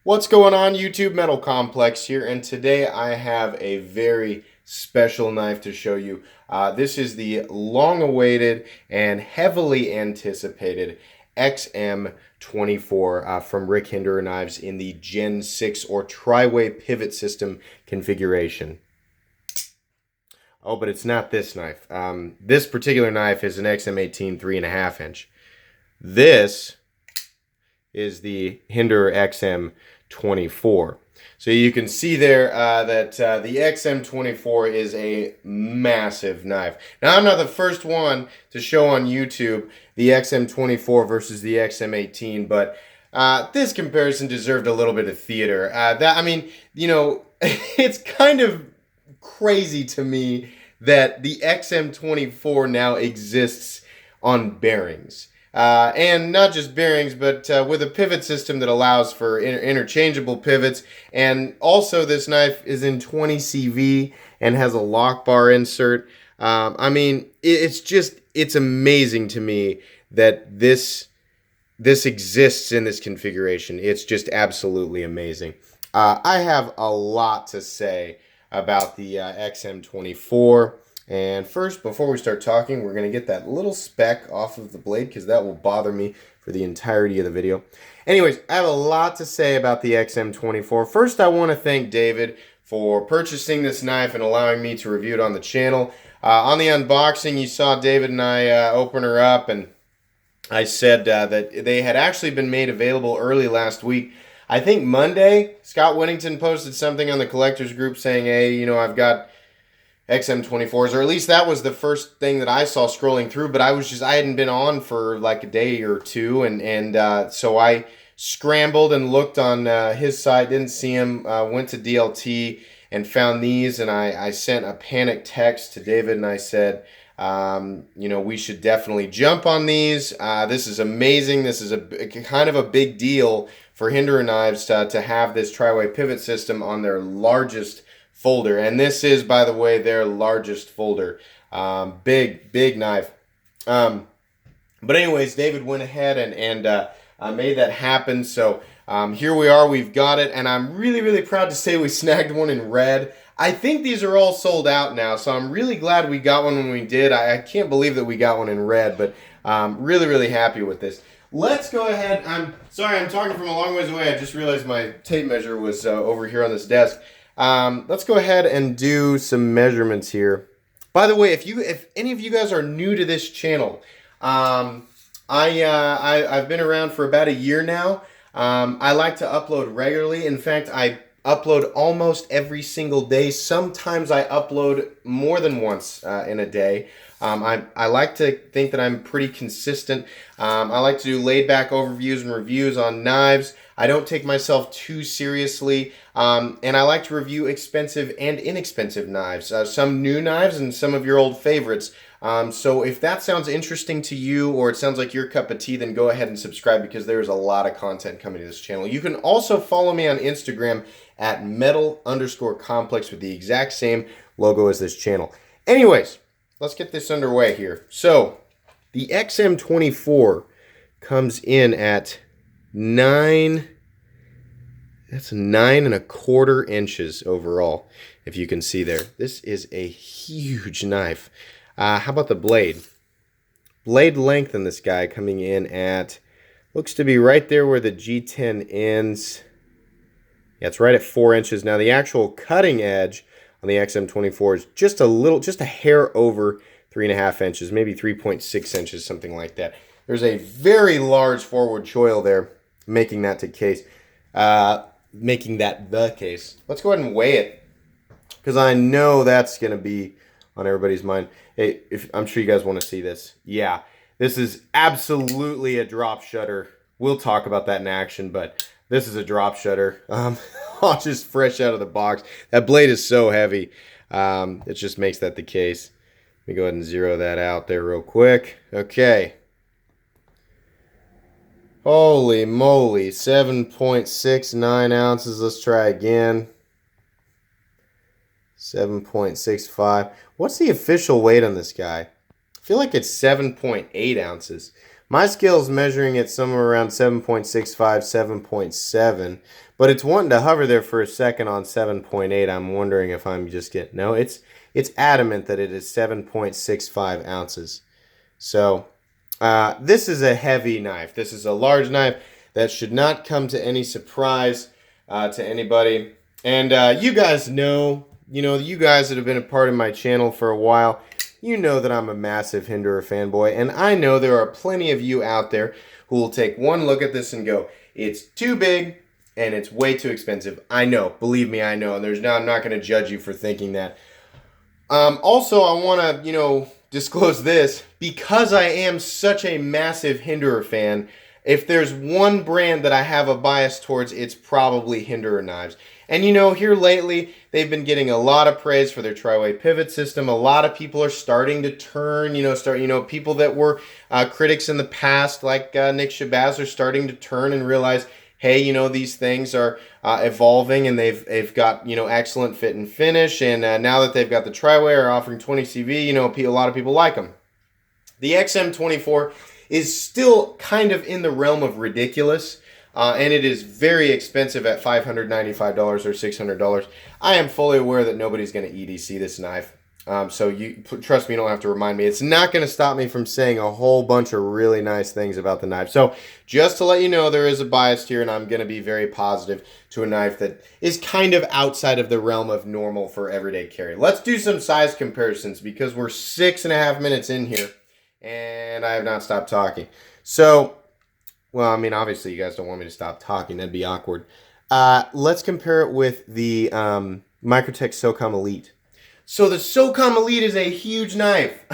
What's going on, YouTube? Metal Complex here, and today I have a very special knife to show you. This is the long-awaited and heavily anticipated XM24 from Rick Hinderer Knives in the Gen 6 or Tri-Way pivot system configuration. Oh, but it's not this knife. This particular knife is an XM18 3.5 inch. This is the Hinderer XM24. So you can see there that the XM24 is a massive knife. Now, I'm not the first one to show on YouTube the XM24 versus the XM18, but this comparison deserved a little bit of theater. It's kind of crazy to me that the XM24 now exists on bearings. And not just bearings, but with a pivot system that allows for interchangeable pivots. And also this knife is in 20 CV and has a lock bar insert. It's amazing to me that this exists in this configuration. It's just absolutely amazing. I have a lot to say about the XM24. And first, before we start talking, we're going to get that little speck off of the blade because that will bother me for the entirety of the video. Anyways, I have a lot to say about the XM24. First, I want to thank David for purchasing this knife and allowing me to review it on the channel. On the unboxing, you saw David and I open her up, and I said that they had actually been made available early last week. I think Monday, Scott Whittington posted something on the collectors group saying, hey, I've got XM24s, or at least that was the first thing that I saw scrolling through, but I hadn't been on for like a day or two, and so I scrambled and looked on his site, didn't see him, went to DLT and found these, and I sent a panic text to David, and I said, we should definitely jump on these. This is amazing. This is a kind of a big deal for Hinderer Knives to have this Tri-Way pivot system on their largest folder, and this is, by the way, their largest folder. Big knife. But anyways, David went ahead and made that happen. So here we are. We've got it, and I'm really proud to say we snagged one in red. I think these are all sold out now, so I'm really glad we got one when we did. I can't believe that we got one in red, but really happy with this. Let's go ahead. I'm sorry, I'm talking from a long ways away. I just realized my tape measure was over here on this desk. Let's go ahead and do some measurements here. By the way, if any of you guys are new to this channel, I've been around for about a year now. I like to upload regularly. In fact, I upload almost every single day. Sometimes I upload more than once in a day. I like to think that I'm pretty consistent. I like to do laid back overviews and reviews on knives. I don't take myself too seriously, and I like to review expensive and inexpensive knives, some new knives and some of your old favorites. So if that sounds interesting to you, or it sounds like your cup of tea, then go ahead and subscribe, because there's a lot of content coming to this channel. You can also follow me on Instagram at metal_complex with the exact same logo as this channel. Anyways, let's get this underway here. So the XM24 comes in at 9 1/4 inches overall, if you can see there. This is a huge knife. How about the blade? Blade length in this guy coming in at, looks to be right there where the G10 ends. Yeah, it's right at 4 inches. Now the actual cutting edge on the XM24 is just a hair over 3.5 inches, maybe 3.6 inches, something like that. There's a very large forward choil there, making that the case. Let's go ahead and weigh it, because I know that's going to be on everybody's mind. Hey, I'm sure you guys want to see this. Yeah, this is absolutely a drop shutter. We'll talk about that in action, but this is a drop shutter. Just fresh out of the box. That blade is so heavy. It just makes that the case. Let me go ahead and zero that out there real quick. Okay. Holy moly, 7.69 ounces. Let's try again. 7.65. What's the official weight on this guy? I feel like it's 7.8 ounces. My scale is measuring it somewhere around 7.65, 7.7, but it's wanting to hover there for a second on 7.8. I'm wondering if I'm just getting, no, it's adamant that it is 7.65 ounces. So this is a heavy knife. This is a large knife that should not come to any surprise to anybody. And you guys know, you guys that have been a part of my channel for a while, you know that I'm a massive Hinderer fanboy, and I know there are plenty of you out there who will take one look at this and go, it's too big and it's way too expensive. I know, believe me, I know, and I'm not going to judge you for thinking that. Also, I want to, disclose this, because I am such a massive Hinderer fan. If there's one brand that I have a bias towards, it's probably Hinderer knives. And here lately, they've been getting a lot of praise for their tri-way pivot system. A lot of people are starting to turn, people that were critics in the past, like Nick Shabazz, are starting to turn and realize, hey, these things are evolving, and they've got, excellent fit and finish. And now that they've got the tri-way, are offering 20 CV, a lot of people like them. The XM24 is still kind of in the realm of ridiculous, and it is very expensive at $595 or $600. I am fully aware that nobody's going to EDC this knife, so you trust me, you don't have to remind me. It's not going to stop me from saying a whole bunch of really nice things about the knife. So just to let you know, there is a bias here, and I'm going to be very positive to a knife that is kind of outside of the realm of normal for everyday carry. Let's do some size comparisons, because we're 6.5 minutes in here, and I have not stopped talking. So, well, I mean, obviously you guys don't want me to stop talking. That'd be awkward. Let's compare it with the Microtech SOCOM Elite. So the SOCOM Elite is a huge knife.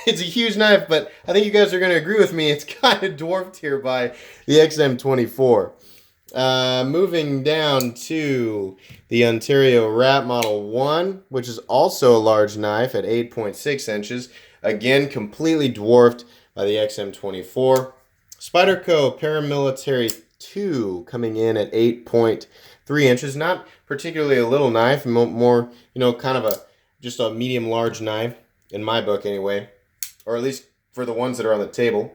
It's a huge knife, but I think you guys are going to agree with me. It's kind of dwarfed here by the XM24. Moving down to the Ontario Rat Model 1, which is also a large knife at 8.6 inches. Again, completely dwarfed by the XM24. Spyderco Paramilitary 2 coming in at 8.3 inches. Not particularly a little knife, more, kind of just a medium-large knife, in my book anyway, or at least for the ones that are on the table.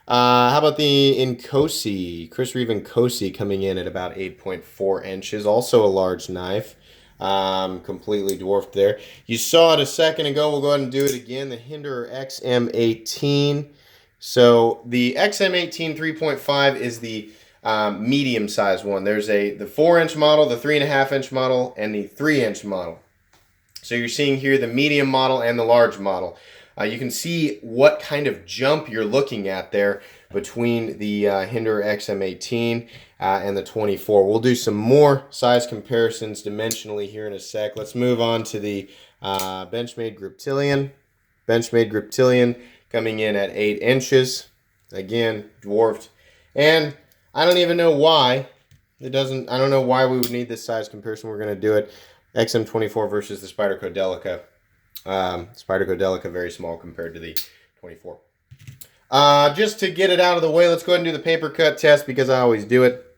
How about the Inkosi, Chris Reeve Inkosi, coming in at about 8.4 inches, also a large knife, completely dwarfed there. You saw it a second ago. We'll go ahead and do it again. The Hinderer XM18. So the XM18 3.5 is the medium-sized one. There's the 4-inch model, the 3.5-inch model, and the 3-inch model. So you're seeing here the medium model and the large model. You can see what kind of jump you're looking at there between the Hinderer XM18 and the 24. We'll do some more size comparisons dimensionally here in a sec. Let's move on to the Benchmade Griptilian. Benchmade Griptilian coming in at 8 inches. Again, dwarfed. And I don't even know why. I don't know why we would need this size comparison. We're going to do it. XM24 versus the Spyderco Delica. Spyderco Delica, very small compared to the 24. Just to get it out of the way, let's go ahead and do the paper cut test, because I always do it.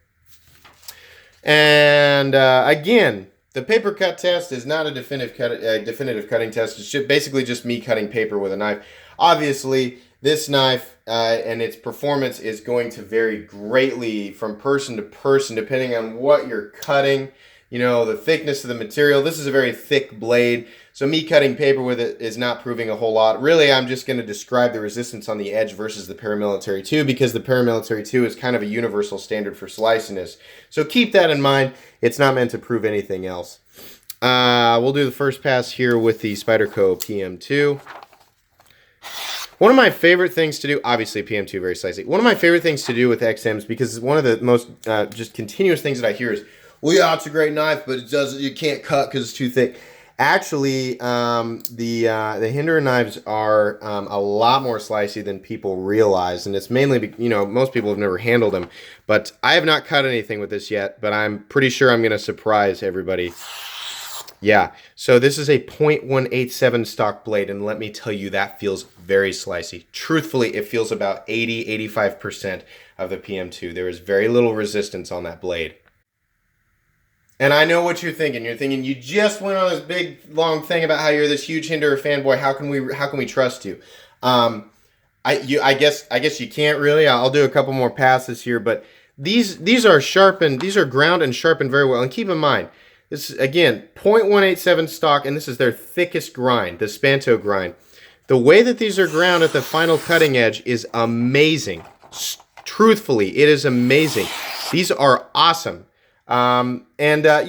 And again, the paper cut test is not a definitive cutting test. It's basically just me cutting paper with a knife. Obviously, this knife and its performance is going to vary greatly from person to person, depending on what you're cutting. The thickness of the material. This is a very thick blade, so me cutting paper with it is not proving a whole lot. Really, I'm just going to describe the resistance on the edge versus the Paramilitary 2, because the Paramilitary 2 is kind of a universal standard for sliciness. So keep that in mind. It's not meant to prove anything else. We'll do the first pass here with the Spyderco PM2. One of my favorite things to do, obviously PM2 very slicey. One of my favorite things to do with XMs, because one of the most just continuous things that I hear is, well, yeah, it's a great knife, but you can't cut because it's too thick. Actually, the Hinderer knives are a lot more slicey than people realize, and it's mainly, most people have never handled them. But I have not cut anything with this yet, but I'm pretty sure I'm going to surprise everybody. Yeah, so this is a .187 stock blade, and let me tell you, that feels very slicey. Truthfully, it feels about 80-85% of the PM2. There is very little resistance on that blade. And I know what you're thinking. You're thinking, you just went on this big long thing about how you're this huge Hinderer fanboy. How can we trust you? I I guess you can't really. I'll do a couple more passes here, but these are sharpened. These are ground and sharpened very well. And keep in mind, this is again 0.187 stock, and this is their thickest grind, the Spanto grind. The way that these are ground at the final cutting edge is amazing. Truthfully, it is amazing. These are awesome. You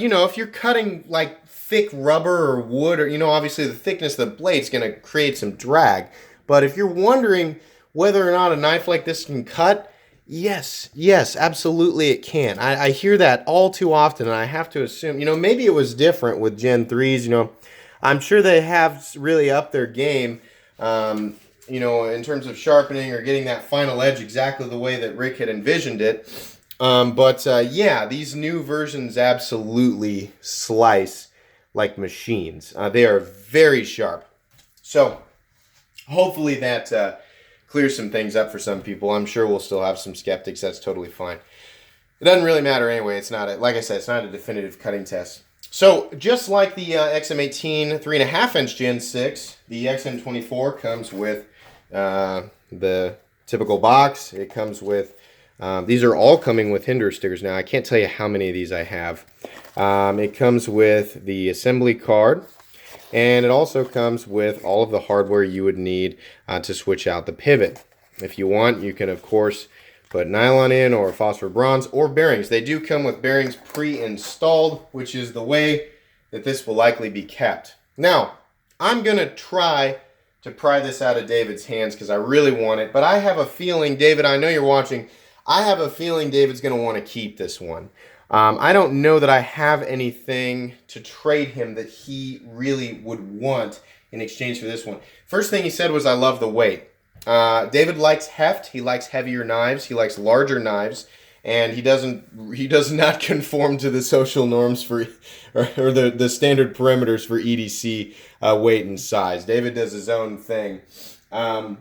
know, if you're cutting like thick rubber or wood, or, you know, obviously the thickness of the blade is going to create some drag. But if you're wondering whether or not a knife like this can cut, yes, absolutely it can. I hear that all too often, and I have to assume, you know, maybe it was different with Gen 3s, you know. I'm sure they have really upped their game, you know, in terms of sharpening or getting that final edge exactly the way that Rick had envisioned it. Yeah, these new versions absolutely slice like machines. They are very sharp. So hopefully that clears some things up for some people. I'm sure we'll still have some skeptics. That's totally fine. It doesn't really matter anyway. It's not, like I said, it's not a definitive cutting test. So just like the XM18 3.5-inch Gen 6, the XM24 comes with the typical box. It comes with, these are all coming with Hinderer stickers now. I can't tell you how many of these I have. It comes with the assembly card, and it also comes with all of the hardware you would need to switch out the pivot. If you want, you can, of course, put nylon in or phosphor bronze or bearings. They do come with bearings pre-installed, which is the way that this will likely be kept. Now, I'm going to try to pry this out of David's hands because I really want it, but I have a feeling, David, I know you're watching, I have a feeling David's going to want to keep this one. I don't know that I have anything to trade him that he really would want in exchange for this one. First thing he said was, I love the weight. David likes heft. He likes heavier knives. He likes larger knives. And he does not conform to the social norms for, or the standard parameters for EDC weight and size. David does his own thing. So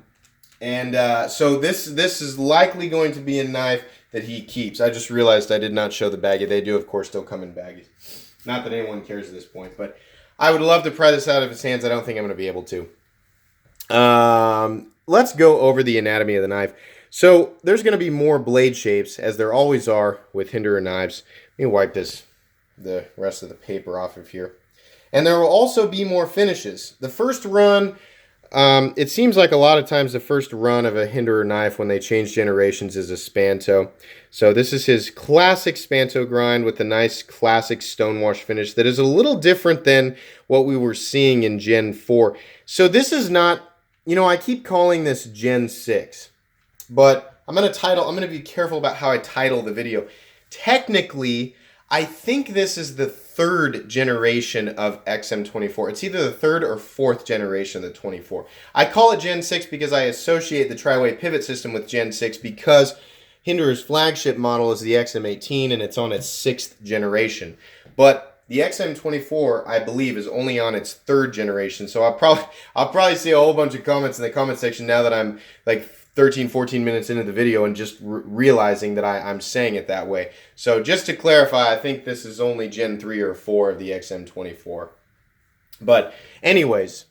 this is likely going to be a knife that he keeps. I just realized I did not show the baggie. They do, of course, still come in baggies. Not that anyone cares at this point, but I would love to pry this out of his hands. I don't think I'm going to be able to. Let's go over the anatomy of the knife. So there's going to be more blade shapes, as there always are with Hinderer knives. Let me wipe the rest of the paper off of here. And there will also be more finishes. The first run, it seems like a lot of times the first run of a Hinderer knife when they change generations is a Spanto. So this is his classic Spanto grind with a nice classic stonewash finish that is a little different than what we were seeing in Gen 4. So this is not, you know, I keep calling this Gen 6, but I'm going to be careful about how I title the video. Technically, I think this is the third generation of XM24. It's either the third or fourth generation of the 24. I call it Gen 6 because I associate the tri-way pivot system with Gen 6 because Hinderer's flagship model is the XM18 and it's on its sixth generation. But the XM24, I believe, is only on its third generation. So I'll probably see a whole bunch of comments in the comment section now that I'm like 13, 14 minutes into the video and just realizing that I'm saying it that way. So just to clarify, I think this is only Gen 3 or 4 of the XM24. But anyways,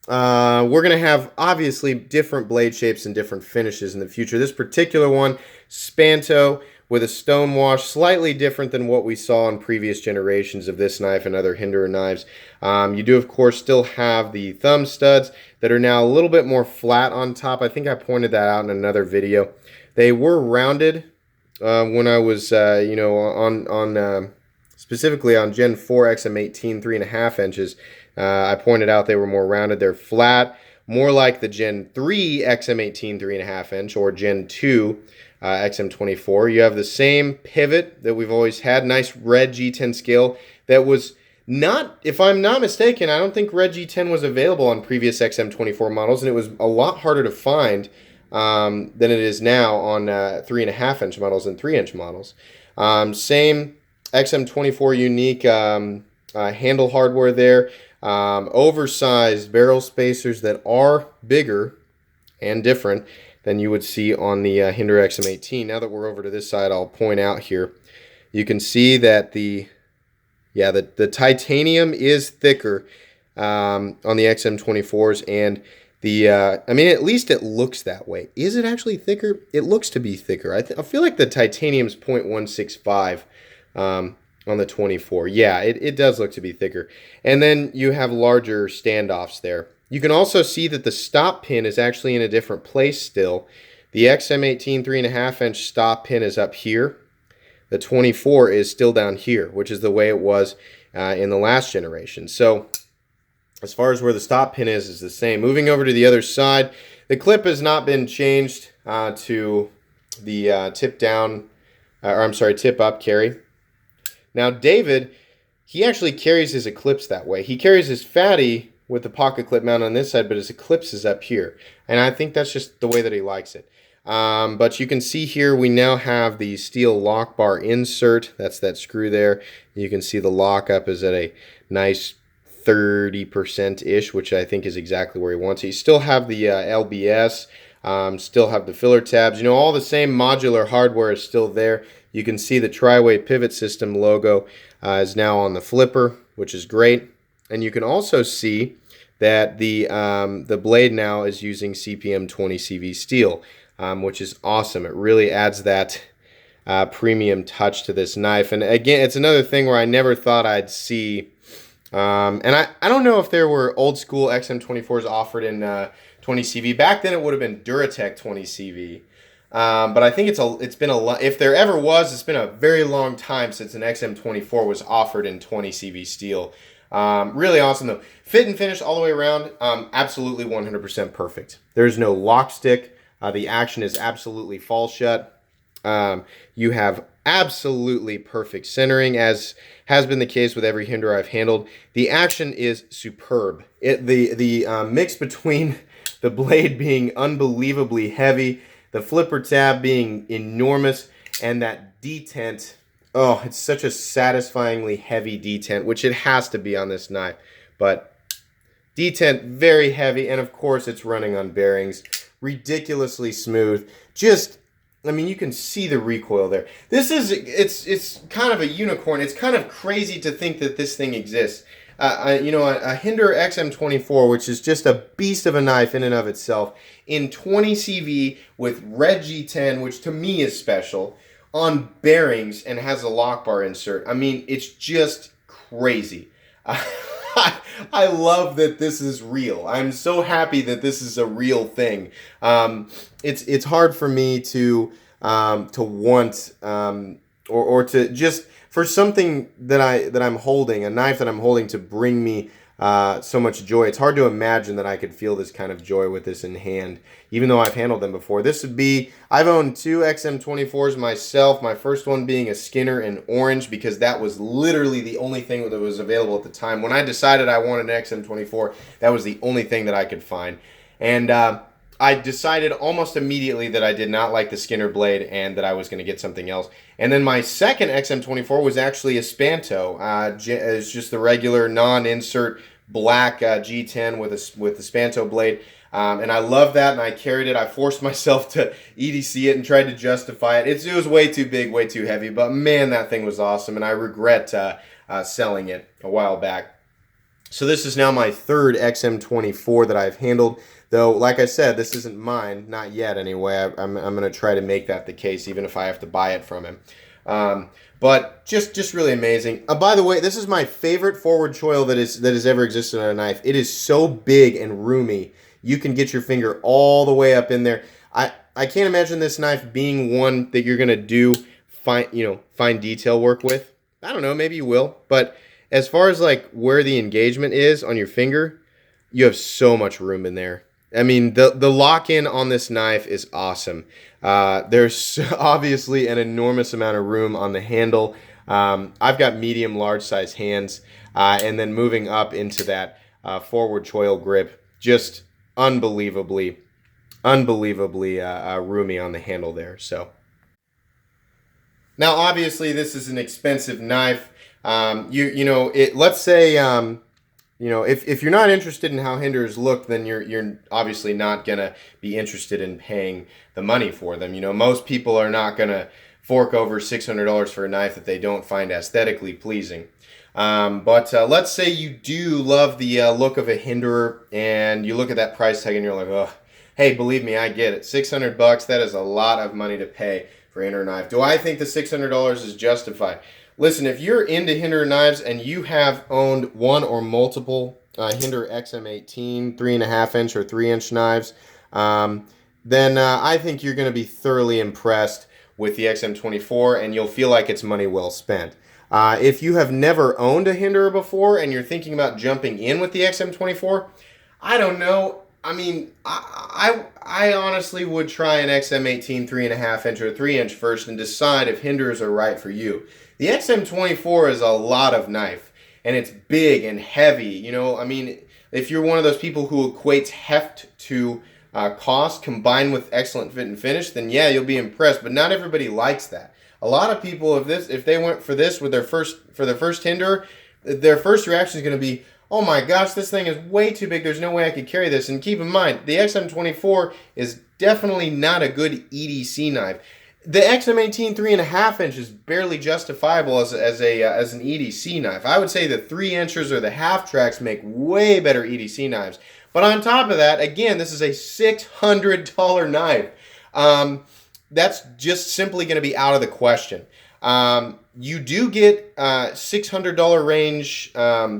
we're going to have obviously different blade shapes and different finishes in the future. This particular one, Spanto, with a stonewash, slightly different than what we saw in previous generations of this knife and other Hinderer knives. You do, of course, still have the thumb studs that are now a little bit more flat on top. I think I pointed that out in another video. They were rounded when I was, you know, on specifically on Gen 4 XM18 3.5 inches. I pointed out they were more rounded. They're flat, more like the Gen 3 XM18 3.5 inch or Gen 2 XM24. You have the same pivot that we've always had, nice red G10 scale that was not, if I'm not mistaken, I don't think red G10 was available on previous XM24 models, and it was a lot harder to find than it is now on 3.5 inch models and 3 inch models. Same XM24 unique handle hardware there, oversized barrel spacers that are bigger and different than you would see on the Hinderer XM18. Now that we're over to this side, I'll point out here, you can see that the titanium is thicker on the XM24s, and I mean, at least it looks that way. Is it actually thicker? It looks to be thicker. I feel like the titanium's 0.165 on the 24. Yeah, it does look to be thicker. And then you have larger standoffs there. You can also see that the stop pin is actually in a different place still. The XM18 3.5-inch stop pin is up here. The 24 is still down here, which is the way it was in the last generation. So as far as where the stop pin is the same. Moving over to the other side, the clip has not been changed to the tip down, or I'm sorry, tip up carry. Now David, he actually carries his Eclipse that way. He carries his Fatty with the pocket clip mount on this side, but his Eclipse is up here. And I think that's just the way that he likes it. But you can see here we now have the steel lock bar insert. That's that screw there. You can see the lockup is at a nice 30%-ish, which I think is exactly where he wants it. You still have the LBS, still have the filler tabs. You know, all the same modular hardware is still there. You can see the Tri-Way Pivot System logo is now on the flipper, which is great. And you can also see that the blade now is using CPM 20 CV steel, which is awesome. It really adds that premium touch to this knife. And again, it's another thing where I never thought I'd see. And I don't know if there were old school XM24s offered in 20 CV. Back then it would have been Duratec 20 CV. But I think it's been a lot. If there ever was, it's been a very long time since an XM24 was offered in 20 CV steel. Really awesome though. Fit and finish all the way around, absolutely 100% perfect. There's no lock stick. The action is absolutely fall shut. You have absolutely perfect centering, as has been the case with every Hinderer I've handled. The action is superb. The mix between the blade being unbelievably heavy, the flipper tab being enormous, and that detent. Oh, it's such a satisfyingly heavy detent, which it has to be on this knife. But detent, very heavy, and of course it's running on bearings. Ridiculously smooth. Just, I mean, you can see the recoil there. It's kind of a unicorn. It's kind of crazy to think that this thing exists. A Hinderer XM24, which is just a beast of a knife in and of itself, in 20 CV with red G10, which to me is special, on bearings and has a lock bar insert. I mean, it's just crazy. I love that this is real. I'm so happy that this is a real thing. It's hard for me to want or to just for something that I'm holding, a knife that I'm holding, to bring me so much joy. It's hard to imagine that I could feel this kind of joy with this in hand, even though I've handled them before. I've owned two XM24s myself, my first one being a Skinner in orange, because that was literally the only thing that was available at the time. When I decided I wanted an XM24, that was the only thing that I could find. And I decided almost immediately that I did not like the Skinner blade and that I was going to get something else. And then my second XM24 was actually a Spanto. It's just the regular non-insert black G10 with the Spanto blade. And I love that, and I carried it. I forced myself to EDC it and tried to justify it. It was way too big, way too heavy, but man, that thing was awesome, and I regret selling it a while back. So this is now my third XM24 that I've handled. Though, like I said, this isn't mine, not yet anyway. I'm going to try to make that the case, even if I have to buy it from him. But just really amazing. By the way, this is my favorite forward choil that has ever existed on a knife. It is so big and roomy. You can get your finger all the way up in there. I can't imagine this knife being one that you're going to do fine detail work with. I don't know, maybe you will. But as far as like where the engagement is on your finger, you have so much room in there. I mean, the lock-in on this knife is awesome. There's obviously an enormous amount of room on the handle. I've got medium, large size hands. And then moving up into that forward choil grip, just unbelievably roomy on the handle there. So now, obviously, this is an expensive knife. Let's say if you're not interested in how Hinderers look, then you're obviously not gonna be interested in paying the money for them. Most people are not gonna fork over $600 for a knife that they don't find aesthetically pleasing. But let's say you do love the look of a Hinderer, and you look at that price tag and you're like, oh, hey, believe me, I get it. $600, that is a lot of money to pay for a Hinderer knife. Do I think the $600 is justified? Listen, if you're into Hinderer knives and you have owned one or multiple Hinderer XM18 3.5 inch or 3-inch knives, then I think you're going to be thoroughly impressed with the XM24, and you'll feel like it's money well spent. If you have never owned a Hinderer before and you're thinking about jumping in with the XM24, I don't know. I mean, I honestly would try an XM18 3.5 inch or 3-inch first and decide if Hinderers are right for you. The XM24 is a lot of knife, and it's big and heavy. You know, I mean, if you're one of those people who equates heft to cost combined with excellent fit and finish, then yeah, you'll be impressed. But not everybody likes that. A lot of people, if they went for this with their first Hinderer, their first reaction is going to be, oh my gosh, this thing is way too big. There's no way I could carry this. And keep in mind, the XM24 is definitely not a good EDC knife. The XM18 3.5 inch is barely justifiable as an EDC knife. I would say the 3-inchers or the half tracks make way better EDC knives. But on top of that, again, this is a $600 knife. That's just simply going to be out of the question. You do get $600 range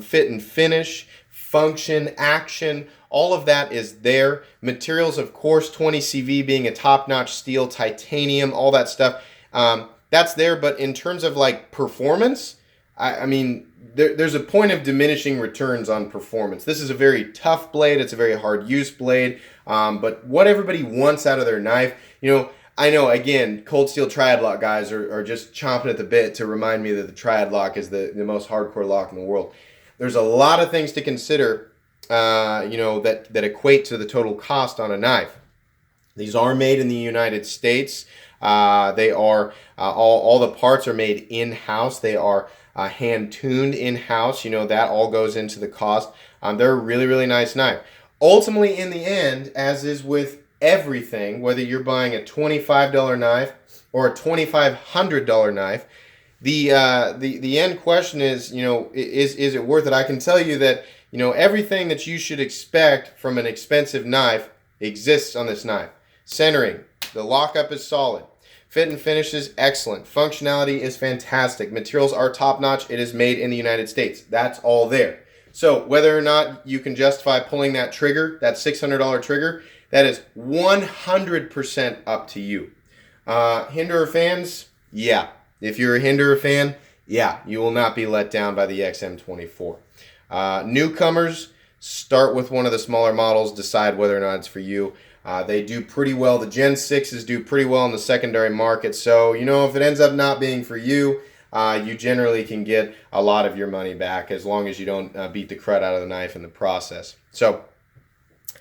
fit and finish, function, action. All of that is there. Materials, of course, 20 CV being a top-notch steel, titanium, all that stuff. That's there, but in terms of like performance, I mean, there's a point of diminishing returns on performance. This is a very tough blade. It's a very hard-use blade. But what everybody wants out of their knife, you know, I know, again, cold steel triad lock guys are just chomping at the bit to remind me that the triad lock is the most hardcore lock in the world. There's a lot of things to consider, you know, that equate to the total cost on a knife. These are made in the United States. They are, all the parts are made in-house. They are hand-tuned in-house. You know, that all goes into the cost. They're a really, really nice knife. Ultimately, in the end, as is with everything, whether you're buying a $25 knife or a $2,500 knife, the end question is, you know, is it worth it? I can tell you that, you know, everything that you should expect from an expensive knife exists on this knife. Centering, the lockup is solid. Fit and finish is excellent. Functionality is fantastic. Materials are top-notch. It is made in the United States. That's all there. So whether or not you can justify pulling that trigger, that $600 trigger, that is 100% up to you. Hinderer fans, yeah. If you're a Hinderer fan, yeah, you will not be let down by the XM24. Newcomers, start with one of the smaller models, decide whether or not it's for you. They do pretty well. The Gen 6s do pretty well in the secondary market. So, you know, if it ends up not being for you, you generally can get a lot of your money back as long as you don't beat the crud out of the knife in the process. So,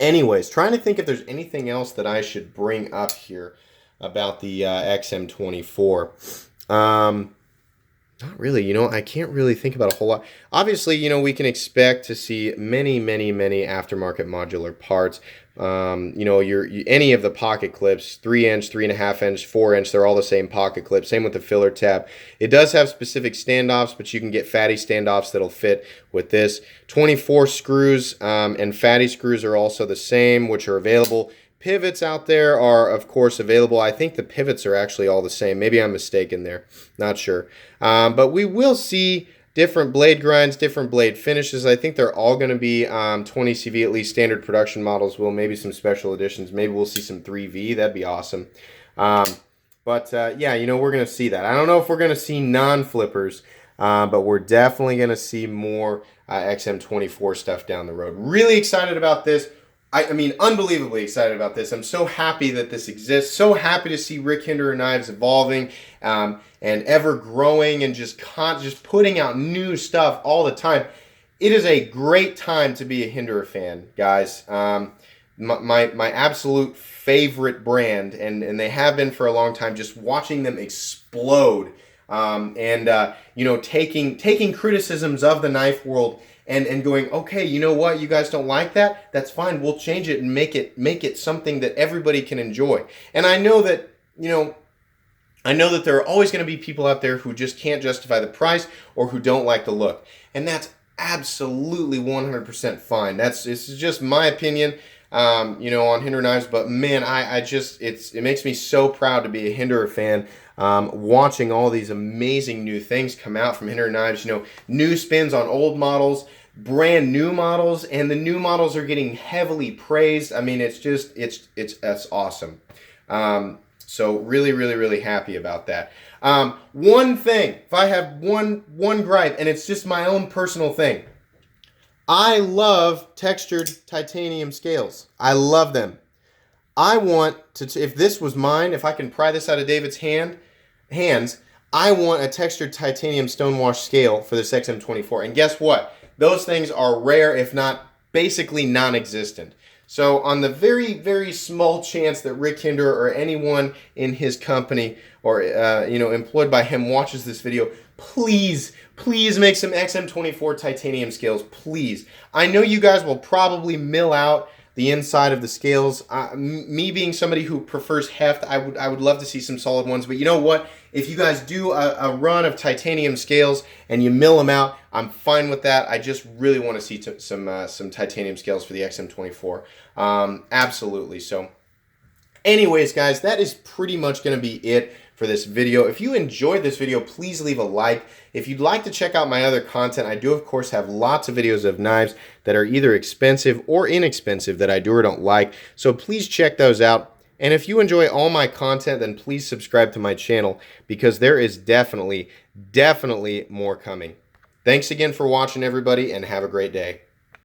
anyways, trying to think if there's anything else that I should bring up here about the XM24. Not really. You know, I can't really think about a whole lot. Obviously, you know, we can expect to see many, many, many aftermarket modular parts. You know, any of the pocket clips, 3-inch, 3.5 inch, 4-inch, they're all the same pocket clip. Same with the filler tab. It does have specific standoffs, but you can get fatty standoffs that'll fit with this. 24 screws and fatty screws are also the same, which are available. Pivots out there are, of course, available. I think the pivots are actually all the same. Maybe I'm mistaken there. Not sure. But we will see different blade grinds, different blade finishes. I think they're all going to be 20 CV, at least standard production models will. Maybe some special editions. Maybe we'll see some 3V. That'd be awesome. But yeah, you know, we're going to see that. I don't know if we're going to see non-flippers, but we're definitely going to see more XM24 stuff down the road. Really excited about this. I mean, unbelievably excited about this. I'm so happy that this exists. So happy to see Rick Hinderer knives evolving and ever growing and just putting out new stuff all the time. It is a great time to be a Hinderer fan, guys. My absolute favorite brand, and they have been for a long time. Just watching them explode, you know, taking criticisms of the knife world. And going, okay, you know what? You guys don't like that? That's fine. We'll change it and make it something that everybody can enjoy. And I know that, you know, I know that there are always going to be people out there who just can't justify the price or who don't like the look. And that's absolutely 100% fine. This is just my opinion, on Hinderer knives. But man, it makes me so proud to be a Hinderer fan. Watching all these amazing new things come out from Hinderer knives, new spins on old models, brand new models, and the new models are getting heavily praised. I mean, that's awesome. So really, really, really happy about that. One thing, if I have one gripe, and it's just my own personal thing, I love textured titanium scales. I love them. I want to, if this was mine, if I can pry this out of David's hands, I want a textured titanium stonewash scale for this XM24. And guess what? Those things are rare, if not basically non-existent. So on the very, very small chance that Rick Hinderer or anyone in his company or employed by him watches this video, please make some XM24 titanium scales, please. I know you guys will probably mill out the inside of the scales. Me being somebody who prefers heft, I would love to see some solid ones. But you know what? If you guys do a run of titanium scales and you mill them out, I'm fine with that. I just really want to see some titanium scales for the XM24. Absolutely. So anyways, guys, that is pretty much going to be it for this video. If you enjoyed this video, please leave a like. If you'd like to check out my other content, I do, of course, have lots of videos of knives that are either expensive or inexpensive that I do or don't like. So please check those out. And if you enjoy all my content, then please subscribe to my channel because there is definitely more coming. Thanks again for watching, everybody, and have a great day.